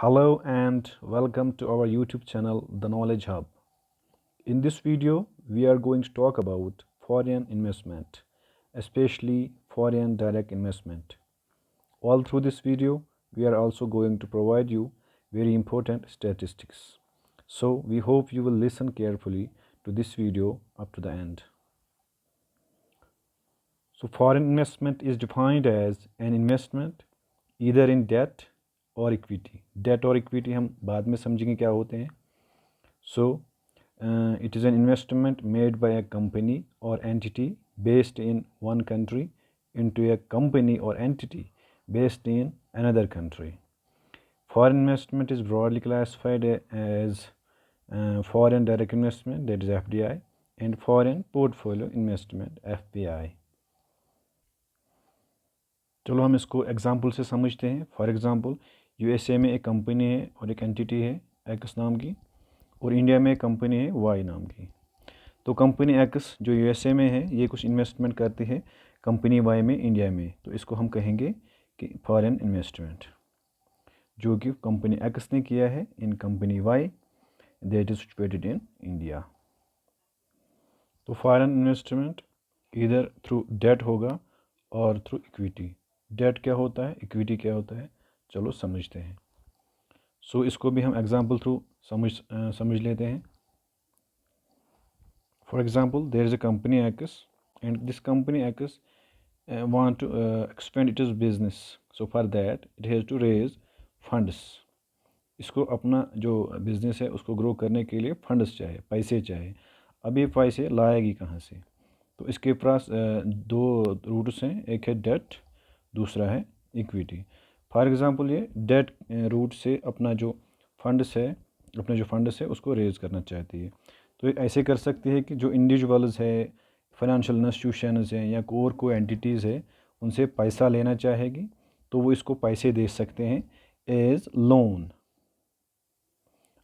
Hello and welcome to our YouTube channel, The Knowledge Hub. In this video, we are going to talk about foreign investment, especially foreign direct investment. All through this video, we are also going to provide you very important statistics. So we hope you will listen carefully to this video up to the end. So foreign investment is defined as an investment either in debt or equity. Debt और equity हम बाद में समझेंगे क्या होते हैं. So it is an investment made by a company or entity based in one country into a company or entity based in another country. Foreign investment is broadly classified as foreign direct investment, that is FDI, and foreign portfolio investment, FPI. चलो हम इसको example से समझते हैं. For example USA में एक company है और एक एंटिटी है एक्स नाम की, और इंडिया में एक कंपनी है वाई नाम की. तो कंपनी एक्स जो यूएसए में है ये कुछ इन्वेस्टमेंट करती है कंपनी वाई में इंडिया में, तो इसको हम कहेंगे कि फॉरेन इन्वेस्टमेंट जो कि कंपनी एक्स ने किया है in company Y that is situated in India. तो फॉरेन इन्वेस्टमेंट इधर थ्रू डेट होगा और थ्रू इक्विटी. डेट क्या होता है, इक्विटी क्या होता है, चलो समझते हैं. सो इसको भी हम एग्जांपल थ्रू समझ लेते हैं. For example there is a company X and this company X want to expand it is business. So for that it has to raise funds. इसको अपना जो बिजनेस है उसको ग्रो करने के लिए फंड्स चाहिए, पैसे चाहिए. अब ये पैसे लाएगी कहाँ से? तो इसके पास दो रूट्स हैं, एक है डेट, दूसरा है इक्विटी. फॉर एग्जांपल ये डेट रूट से अपना जो फंड्स है उसको रेज करना चाहती है. तो ये ऐसे कर सकती है कि जो इंडिविजुअल्स है, फाइनेंशियल इंस्टीट्यूशंस हैं या और कोई एंटिटीज़ है उनसे पैसा लेना चाहेगी तो वो इसको पैसे दे सकते हैं एज लोन.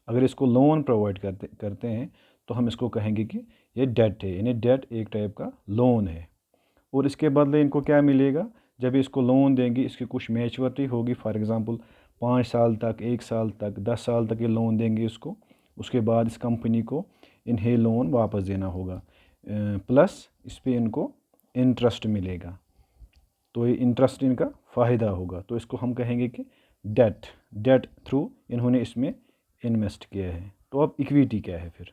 अगर इसको लोन प्रोवाइड करते हैं तो हम इसको कहेंगे कि ये डेट है, यानी डेट एक टाइप का लोन है. और इसके बदले इनको क्या मिलेगा? जब इसको लोन देंगे इसकी कुछ मैच्योरिटी होगी. फॉर एग्जांपल 5 साल तक, 1 साल तक, 10 साल तक ये लोन देंगे इसको. उसके बाद इस कंपनी को इन्हें लोन वापस देना होगा, प्लस इस पर इनको इंटरेस्ट मिलेगा. तो ये इंटरेस्ट इनका फ़ायदा होगा. तो इसको हम कहेंगे कि डेट थ्रू इन्होंने इसमें इन्वेस्ट किया है. तो अब इक्विटी क्या है फिर?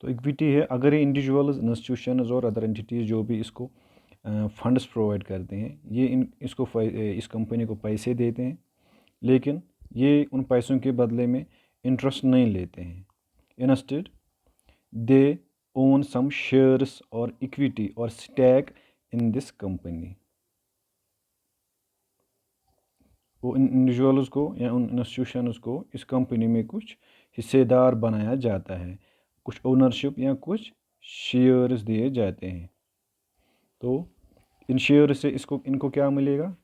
तो इक्विटी है अगर ये इंडिविजुअल्स, इंस्टीट्यूशंस और अदर एंटिटीज़ जो भी इसको फंड्स प्रोवाइड करते हैं, ये इस कंपनी को पैसे देते हैं, लेकिन ये उन पैसों के बदले में इंटरेस्ट नहीं लेते हैं. Instead they own some shares और इक्विटी और स्टैक इन दिस कंपनी. वो इन इंडिविजुअल्स को या उन इंस्टीट्यूशंस को इस कंपनी में कुछ हिस्सेदार बनाया जाता है, कुछ ओनरशिप या कुछ शेयर्स दिए जाते हैं. तो इन शेयर से इनको क्या मिलेगा?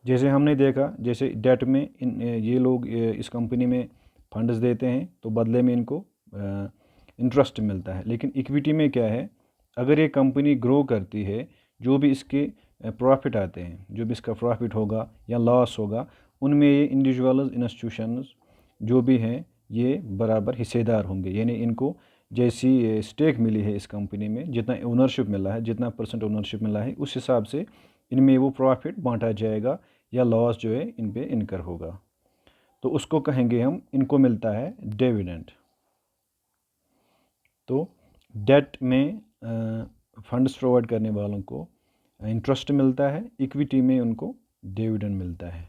जैसे हमने देखा, जैसे डेट में ये लोग इस कंपनी में फंड्स देते हैं तो बदले में इनको इंटरेस्ट मिलता है. लेकिन इक्विटी में क्या है, अगर ये कंपनी ग्रो करती है, जो भी इसके प्रॉफिट आते हैं, जो भी इसका प्रॉफिट होगा या लॉस होगा, उनमें ये इंडिविजुअल्स, इंस्टीट्यूशंस जो भी हैं ये बराबर हिस्सेदार होंगे. यानी इनको जैसी स्टेक मिली है इस कंपनी में, जितना ओनरशिप मिला है, जितना परसेंट ओनरशिप मिला है, उस हिसाब से इनमें वो प्रॉफिट बांटा जाएगा या लॉस जो है इन पे इनकर होगा. तो उसको कहेंगे हम, इनको मिलता है डिविडेंड. तो डेट में फंड्स प्रोवाइड करने वालों को इंटरेस्ट मिलता है, इक्विटी में उनको डिविडेंड मिलता है.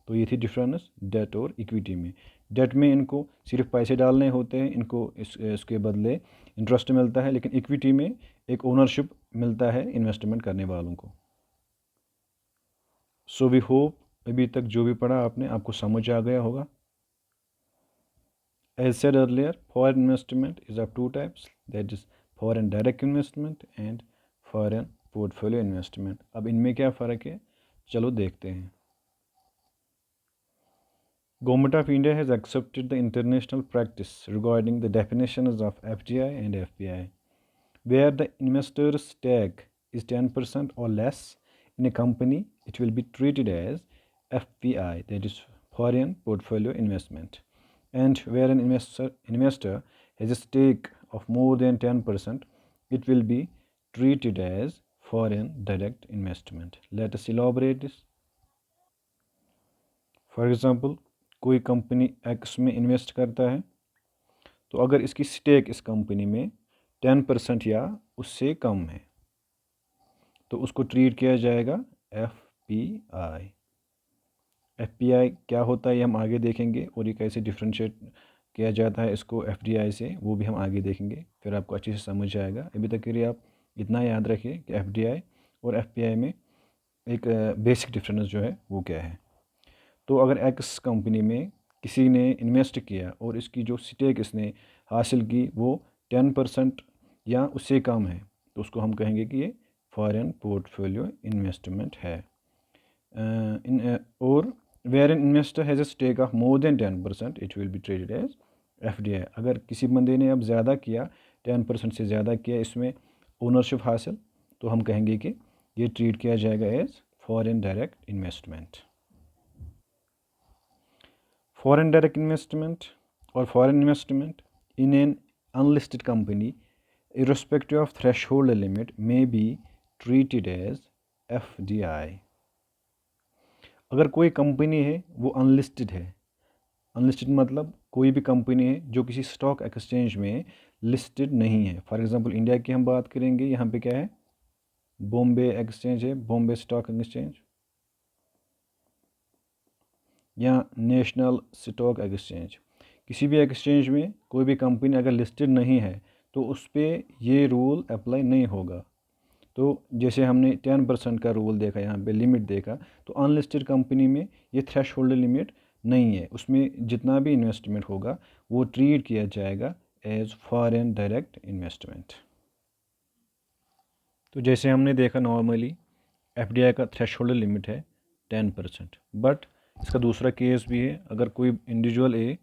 तो ये थी डिफरेंस डेट और इक्विटी में. डेट में इनको सिर्फ पैसे डालने होते हैं, इनको इसके बदले इंटरेस्ट मिलता है, लेकिन इक्विटी में एक ओनरशिप मिलता है इन्वेस्टमेंट करने वालों को. सो वी होप अभी तक जो भी पढ़ा आपने आपको समझ आ गया होगा. As said earlier, foreign investment is of two types, that is foreign direct investment and foreign portfolio investment. अब इनमें क्या फ़र्क है, चलो देखते हैं. Government of India has accepted the international practice regarding the definitions of FDI and FPI, where the investor's stake is 10% or less in a company. It will be treated as FPI, that is foreign portfolio investment. And where an investor has a stake of more than 10%, it will be treated as foreign direct investment. Let us elaborate this. For example, कोई company x में invest करता है, तो अगर इसकी stake इस company में 10% या उससे कम है तो उसको ट्रीट किया जाएगा FPI. FPI क्या होता है ये हम आगे देखेंगे, और ये कैसे डिफ्रेंशिएट किया जाता है इसको FDI से, वो भी हम आगे देखेंगे, फिर आपको अच्छे से समझ आएगा. अभी तक के लिए आप इतना याद रखिए कि FDI और FPI में एक बेसिक डिफरेंस जो है वो क्या है. तो अगर एक्स कंपनी में किसी ने इन्वेस्ट किया और इसकी जो स्टेक इसने हासिल की वो 10% या उससे कम है, तो उसको हम कहेंगे कि ये फॉरेन पोर्टफोलियो इन्वेस्टमेंट है. और where an investor has a stake of more than 10%, it will be treated as FDI. अगर किसी बंदे ने अब ज़्यादा किया, 10% से ज़्यादा किया इसमें ओनरशिप हासिल, तो हम कहेंगे कि ये ट्रीट किया जाएगा as foreign direct investment. Foreign direct investment or foreign investment in an unlisted company, irrespective of threshold limit, may be treated as FDI. अगर कोई कंपनी है वो अनलिस्टेड है, अनलिस्टेड मतलब कोई भी कंपनी है जो किसी स्टॉक एक्सचेंज में लिस्टेड नहीं है. फॉर एग्जांपल इंडिया की हम बात करेंगे, यहाँ पे क्या है, बॉम्बे एक्सचेंज है, बॉम्बे स्टॉक एक्सचेंज, या नेशनल स्टॉक एक्सचेंज. किसी भी एक्सचेंज में कोई भी कंपनी अगर लिस्टेड नहीं है तो उस पर ये रूल अप्लाई नहीं होगा. तो जैसे हमने 10% का रूल देखा, यहाँ पे लिमिट देखा, तो अनलिस्टेड कंपनी में ये थ्रेश होल्ड लिमिट नहीं है, उसमें जितना भी इन्वेस्टमेंट होगा वो ट्रीट किया जाएगा एज फॉरेन डायरेक्ट इन्वेस्टमेंट. तो जैसे हमने देखा नॉर्मली FDI का थ्रेश होल्ड लिमिट है 10%, बट इसका दूसरा केस भी है. अगर कोई इंडिविजुअल ए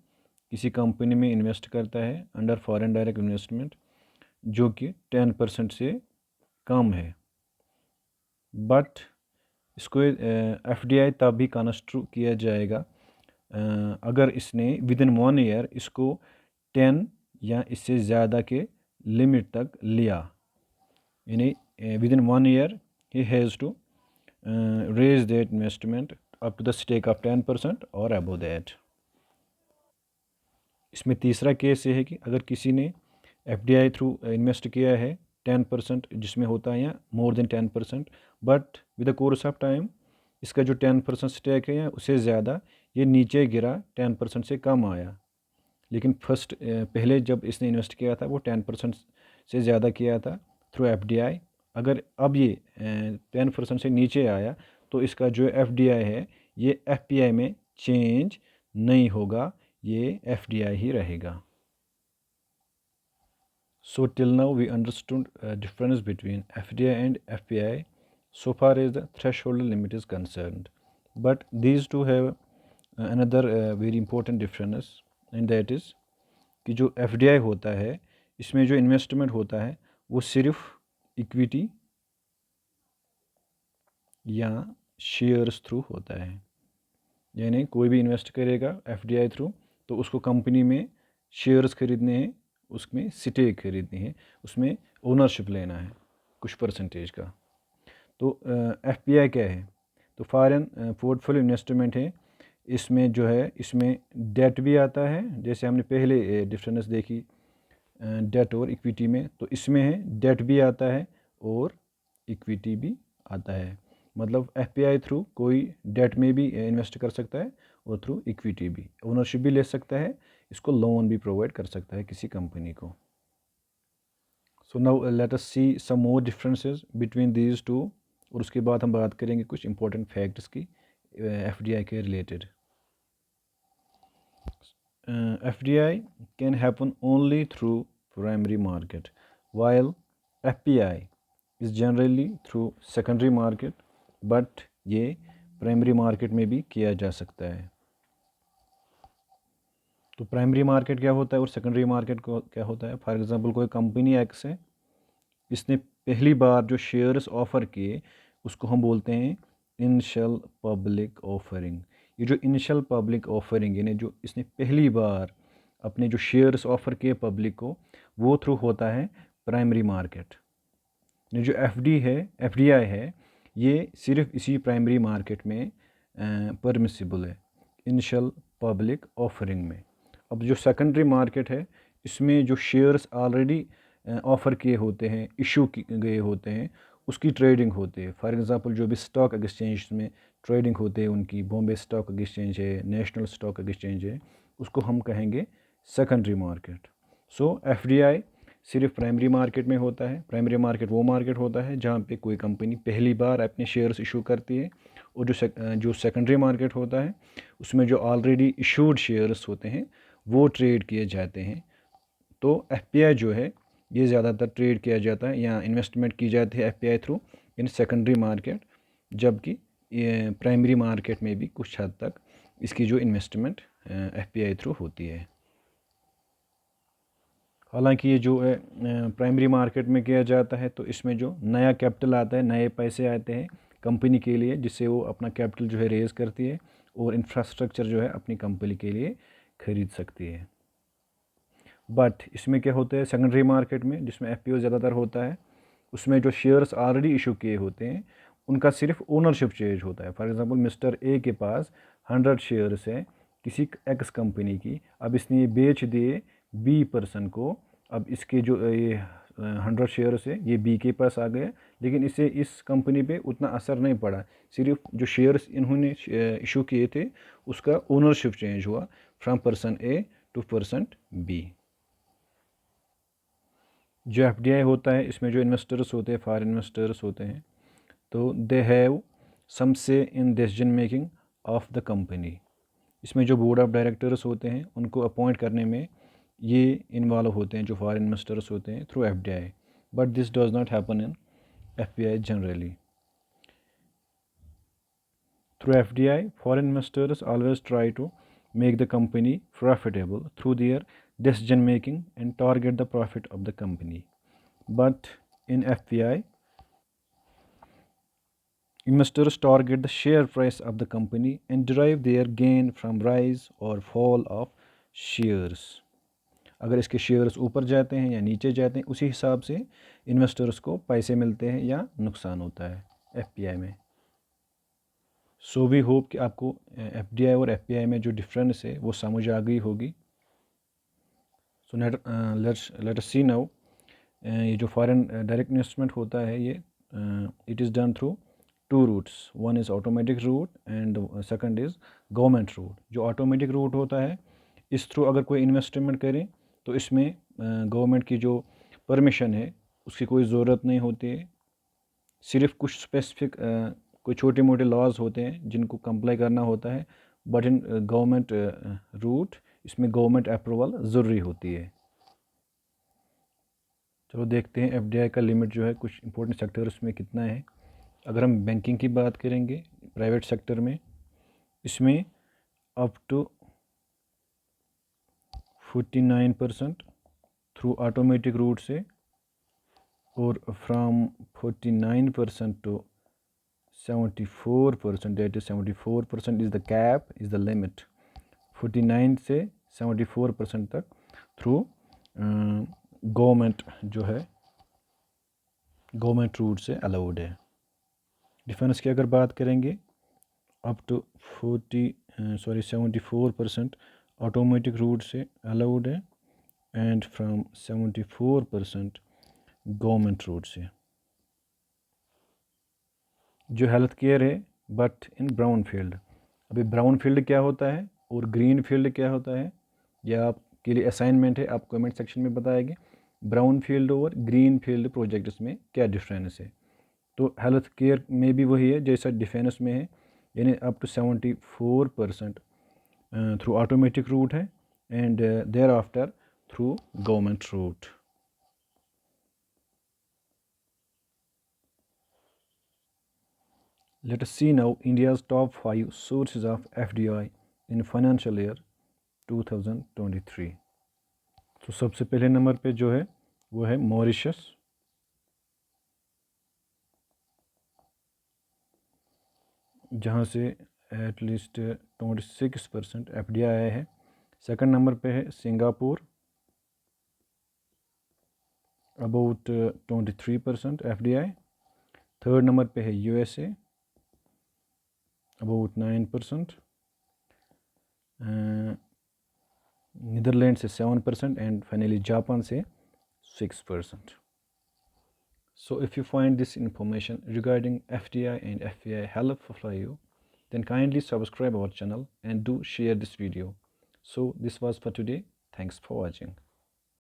किसी कंपनी में इन्वेस्ट करता है अंडर फॉरेन डायरेक्ट इन्वेस्टमेंट जो कि 10% से कम है, बट इसको FDI तब भी कंस्ट्रक्ट किया जाएगा अगर इसने विद इन 1 ईयर इसको 10 या इससे ज़्यादा के लिमिट तक लिया. यानी विद इन 1 ईयर ही has to raise that investment up to the stake of 10% और above that. इसमें तीसरा केस ये है कि अगर किसी ने FDI थ्रू इन्वेस्ट किया है 10% जिसमें होता है या मोर than 10%, but with the course of time इसका जो 10% स्टेक है या उससे ज़्यादा ये नीचे गिरा, 10% से कम आया. लेकिन पहले जब इसने इन्वेस्ट किया था वो 10% से ज़्यादा किया था थ्रू FDI. अगर अब ये 10% से नीचे आया तो इसका जो FDI है ये FPI में चेंज नहीं होगा, ये FDI ही रहेगा. So till now we understood difference between FDI and FPI so far as the threshold limit is concerned. But these two have another very important difference, and that is कि जो FDI होता है इसमें जो investment होता है वो सिर्फ इक्विटी या शेयर्स थ्रू होता है. यानी कोई भी इन्वेस्ट करेगा FDI थ्रू तो उसको कंपनी में शेयर्स खरीदने हैं, उसमें स्टेक खरीदनी है, उसमें ओनरशिप लेना है कुछ परसेंटेज का. तो FPI क्या है, तो फॉरेन पोर्टफोलियो इन्वेस्टमेंट है. इसमें जो है इसमें डेट भी आता है, जैसे हमने पहले डिफरेंस देखी डेट और इक्विटी में, तो इसमें है डेट भी आता है और इक्विटी भी आता है. मतलब FPI थ्रू कोई डेट में भी इन्वेस्ट कर सकता है और थ्रू इक्विटी भी ओनरशिप भी ले सकता है, इसको लोन भी प्रोवाइड कर सकता है किसी कंपनी को. So now let us see some more differences between these two, और उसके बाद हम बात करेंगे कुछ इंपॉर्टेंट फैक्ट्स की FDI के related. FDI can happen only through primary market, while FPI is generally through secondary market, but ये प्राइमरी मार्केट में भी किया जा सकता है. तो प्राइमरी मार्केट क्या होता है और सेकेंडरी मार्केट को क्या होता है. फॉर एग्जांपल कोई कंपनी एक्स है, इसने पहली बार जो शेयर्स ऑफ़र किए उसको हम बोलते हैं इनिशियल पब्लिक ऑफरिंग। ये जो इनिशियल पब्लिक ऑफरिंग यानी जो इसने पहली बार अपने जो शेयर्स ऑफ़र किए पब्लिक को, वो थ्रू होता है प्राइमरी मार्केट। ये जो एफडी है, एफडीआई है, ये सिर्फ इसी प्राइमरी मार्केट में परमिसिबल है, इनिशियल पब्लिक ऑफरिंग में। अब जो सेकेंडरी मार्केट है, इसमें जो शेयर्स ऑलरेडी ऑफ़र किए होते हैं, इशू गए होते हैं, उसकी ट्रेडिंग होती है। फॉर एग्ज़ाम्पल जो भी स्टॉक एक्सचेंज में ट्रेडिंग होते हैं उनकी, बॉम्बे स्टॉक एक्सचेंज है, नेशनल स्टॉक एक्सचेंज है, उसको हम कहेंगे सेकेंडरी मार्केट। सो एफडीआई सिर्फ प्राइमरी मार्केट में होता है। प्राइमरी मार्केट वो मार्केट होता है जहाँ पे कोई कंपनी पहली बार अपने शेयर्स इशू करती है, और जो सेकेंडरी मार्केट होता है उसमें जो ऑलरेडी इशूड शेयर्स होते हैं वो ट्रेड किए जाते हैं। तो एफपीआई जो है ये ज़्यादातर ट्रेड किया जाता है या इन्वेस्टमेंट की जाती है FPI through in secondary market, जबकि प्राइमरी मार्केट में भी कुछ हद तक इसकी जो इन्वेस्टमेंट एफपीआई थ्रू होती है। हालांकि ये जो है प्राइमरी मार्केट में किया जाता है, तो इसमें जो नया कैपिटल आता है, नए पैसे आते हैं कंपनी के लिए, जिससे वो अपना कैपिटल जो है रेज़ करती है और इंफ्रास्ट्रक्चर जो है अपनी कंपनी के लिए ख़रीद सकती है। बट इसमें क्या होता है सेकेंडरी मार्केट में, जिसमें एफपीओ ज़्यादातर होता है, उसमें जो शेयर्स ऑलरेडी इशू किए होते हैं उनका सिर्फ ओनरशिप चेंज होता है। फॉर एग्ज़ाम्पल मिस्टर ए के पास 100 शेयर्स है किसी एक्स कंपनी की, अब इसने ये बेच दिए बी पर्सन को। अब इसके जो ये 100 शेयर्स है ये बी के पास आ गए, लेकिन इससे इस कंपनी पे उतना असर नहीं पड़ा, सिर्फ जो शेयर्स इन्होंने इशू किए थे उसका ओनरशिप चेंज हुआ from person A to person B. जो एफडीआई होता है इसमें जो इन्वेस्टर्स होते हैं, फॉरेन इन्वेस्टर्स होते हैं, तो दे हैव सम से in decision making of the company. इसमें जो बोर्ड ऑफ डायरेक्टर्स होते हैं उनको अपॉइंट करने में ये इन्वॉल्व होते हैं, जो फॉरेन इन्वेस्टर्स होते हैं through FDI. But this does not happen in FPI generally. Through FDI, foreign investors always try to make the company profitable through their decision making and target the profit of the company. But in FPI, investors target the share price of the company and derive their gain from rise or fall of shares. अगर इसके shares ऊपर जाते हैं या नीचे जाते हैं, उसी हिसाब से इन्वेस्टर्स को पैसे मिलते हैं या नुकसान होता है एफपीआई में। सो वी होप कि आपको एफडीआई और एफपीआई में जो डिफरेंस है वो समझ आ गई होगी। सो लेट अस सी नाउ, ये जो फॉरेन डायरेक्ट इन्वेस्टमेंट होता है ये it is done through two routes. One is automatic route and second is government route. जो ऑटोमेटिक रूट होता है, इस थ्रू अगर कोई इन्वेस्टमेंट करे तो इसमें गवर्नमेंट की जो परमिशन है उसकी कोई ज़रूरत नहीं होती है। सिर्फ कुछ स्पेसिफिक कोई छोटे मोटे लॉज होते हैं जिनको कंप्लाई करना होता है। बट इन गवर्नमेंट रूट इसमें गवर्नमेंट अप्रूवल ज़रूरी होती है। चलो देखते हैं एफडीआई का लिमिट जो है कुछ इंपॉर्टेंट सेक्टर्स में कितना है। अगर हम बैंकिंग की बात करेंगे प्राइवेट सेक्टर में, इसमें up to 49% through automatic route से, और from 49% to 74%, that is 74% is the cap, is the limit। 49 से 74% तक थ्रू गवर्नमेंट जो है गवर्नमेंट रूट से अलाउड है। डिफेंस की अगर बात करेंगे अप टू 74% ऑटोमेटिक रूट से अलाउड है, एंड फ्रॉम 74% गवर्नमेंट रूट से। जो हेल्थ केयर है बट इन ब्राउन फील्ड। अभी ब्राउन फील्ड क्या होता है और ग्रीन फील्ड क्या होता है, यह आपके लिए असाइनमेंट है, आप कमेंट सेक्शन में बताएंगे ब्राउन फील्ड और ग्रीन फील्ड प्रोजेक्ट्स में क्या डिफरेंस है। तो हेल्थ केयर में भी वही है जैसा डिफेंस में है, यानी up to 74% through automatic route है, and thereafter through government route. Let us see now India's top 5 sources of FDI in financial year 2023। तो सबसे पहले नंबर पे जो है वो है मॉरिशस। जहाँ से एटलीस्ट 26% FDI आया है। सेकंड नंबर पे है Singapore, about 23% FDI। Third number पे है USA, अबाउट 9%। नीदरलैंड से 7% एंड फाइनली जापान से 6%. So if you find this information regarding FDI and FPI helpful for you, then kindly subscribe our channel and do share this video. So this was for today. Thanks for watching.